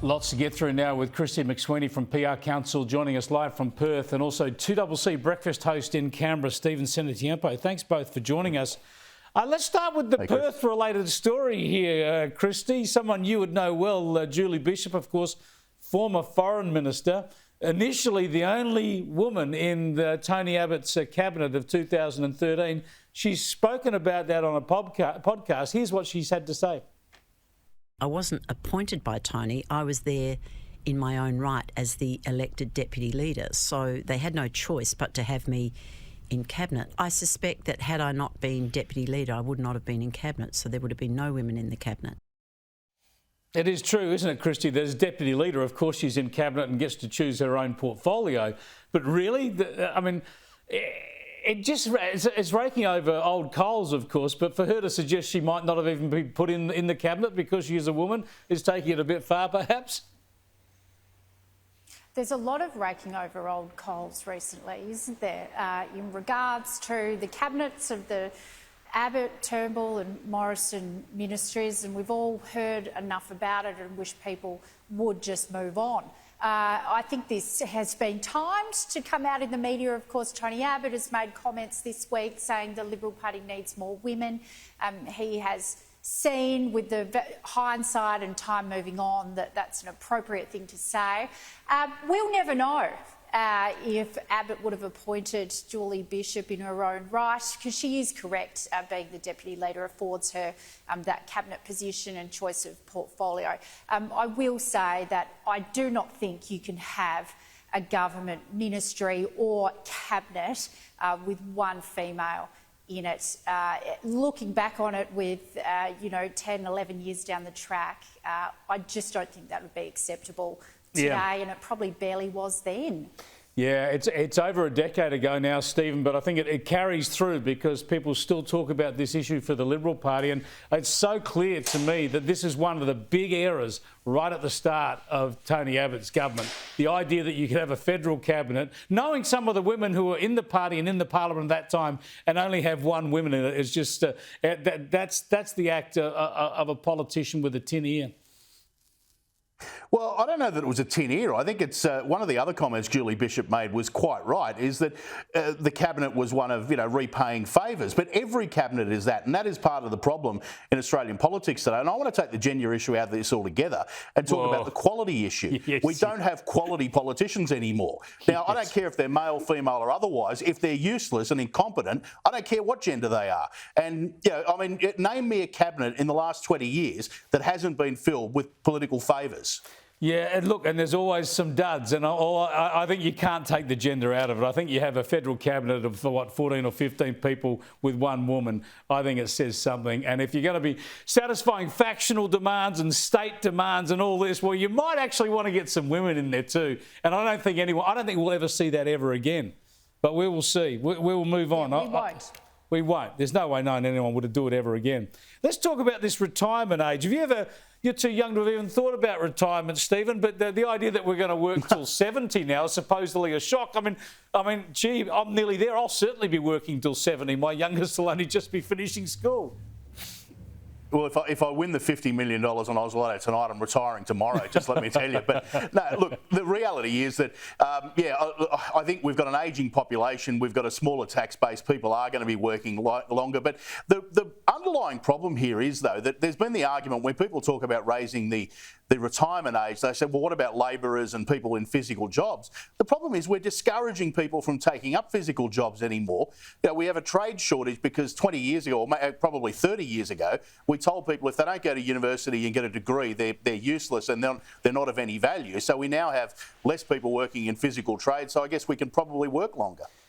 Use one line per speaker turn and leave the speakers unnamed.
Lots to get through now with Kristy McSweeney from PR Counsel joining us live from Perth, and also 2CC breakfast host in Canberra, Stephen Senatiempo. Thanks both for joining us. Let's start with the Perth-related story here, Kristy. Someone you would know well, Julie Bishop, of course, former Foreign Minister. Initially the only woman in the Tony Abbott's cabinet of 2013. She's spoken about that on a podcast. Here's what she's had to say.
I wasn't appointed by Tony. I was there in my own right as the elected deputy leader. So they had no choice but to have me in cabinet. I suspect that had I not been deputy leader, I would not have been in cabinet. So there would have been no women in the cabinet.
It is true, isn't it, Kristy? There's deputy leader. Of course, she's in cabinet and gets to choose her own portfolio. But really, it's raking over old coals, of course, but for her to suggest she might not have even been put in the cabinet because she is a woman is taking it a bit far, perhaps?
There's a lot of raking over old coals recently, isn't there, in regards to the cabinets of the Abbott, Turnbull and Morrison ministries, and we've all heard enough about it and wish people would just move on. I think this has been timed to come out in the media. Of course, Tony Abbott has made comments this week saying the Liberal Party needs more women. He has seen, with the hindsight and time moving on, that that's an appropriate thing to say. We'll never know if Abbott would have appointed Julie Bishop in her own right, because she is correct, being the deputy leader affords her that cabinet position and choice of portfolio. I will say that I do not think you can have a government ministry or cabinet with one female in it. Looking back on it with, 10, 11 years down the track, I just don't think that would be acceptable today, and it probably barely was then. Yeah,
it's over a decade ago now, Stephen, but I think it carries through because people still talk about this issue for the Liberal Party, and it's so clear to me that this is one of the big errors right at the start of Tony Abbott's government. The idea that you could have a federal cabinet, knowing some of the women who were in the party and in the parliament at that time, and only have one woman in it is just that's the act of a politician with a tin ear.
Well, I don't know that it was a tin ear. I think it's one of the other comments Julie Bishop made was quite right, is that the cabinet was one of, repaying favours. But every cabinet is that, and that is part of the problem in Australian politics today. And I want to take the gender issue out of this altogether and talk about the quality issue. Yes, we don't have quality politicians anymore. Now, I don't care if they're male, female or otherwise. If they're useless and incompetent, I don't care what gender they are. And, name me a cabinet in the last 20 years that hasn't been filled with political favours.
Yeah, and look, and there's always some duds, and I think you can't take the gender out of it. I think you have a federal cabinet of, 14 or 15 people with one woman. I think it says something. And if you're going to be satisfying factional demands and state demands and all this, well, you might actually want to get some women in there too. And I don't think we'll ever see that ever again. But we will see. We will move on.
We won't.
We won't. There's no way known anyone would do it ever again. Let's talk about this retirement age. You're too young to have even thought about retirement, Stephen, but the idea that we're going to work till 70 now is supposedly a shock. Gee, I'm nearly there. I'll certainly be working till 70. My youngest will only just be finishing school.
Well, if I win the $50 million on Oz Lotto tonight, I'm retiring tomorrow, just let me tell you. But no, look, the reality is that, I think we've got an ageing population, we've got a smaller tax base, people are going to be working longer. But the underlying problem here is, though, that there's been the argument when people talk about raising the retirement age, they say, well, what about labourers and people in physical jobs? The problem is we're discouraging people from taking up physical jobs anymore. We have a trade shortage because 20 years ago, or probably 30 years ago, we told people if they don't go to university and get a degree, they're useless and they're not of any value. So we now have less people working in physical trade, so I guess we can probably work longer.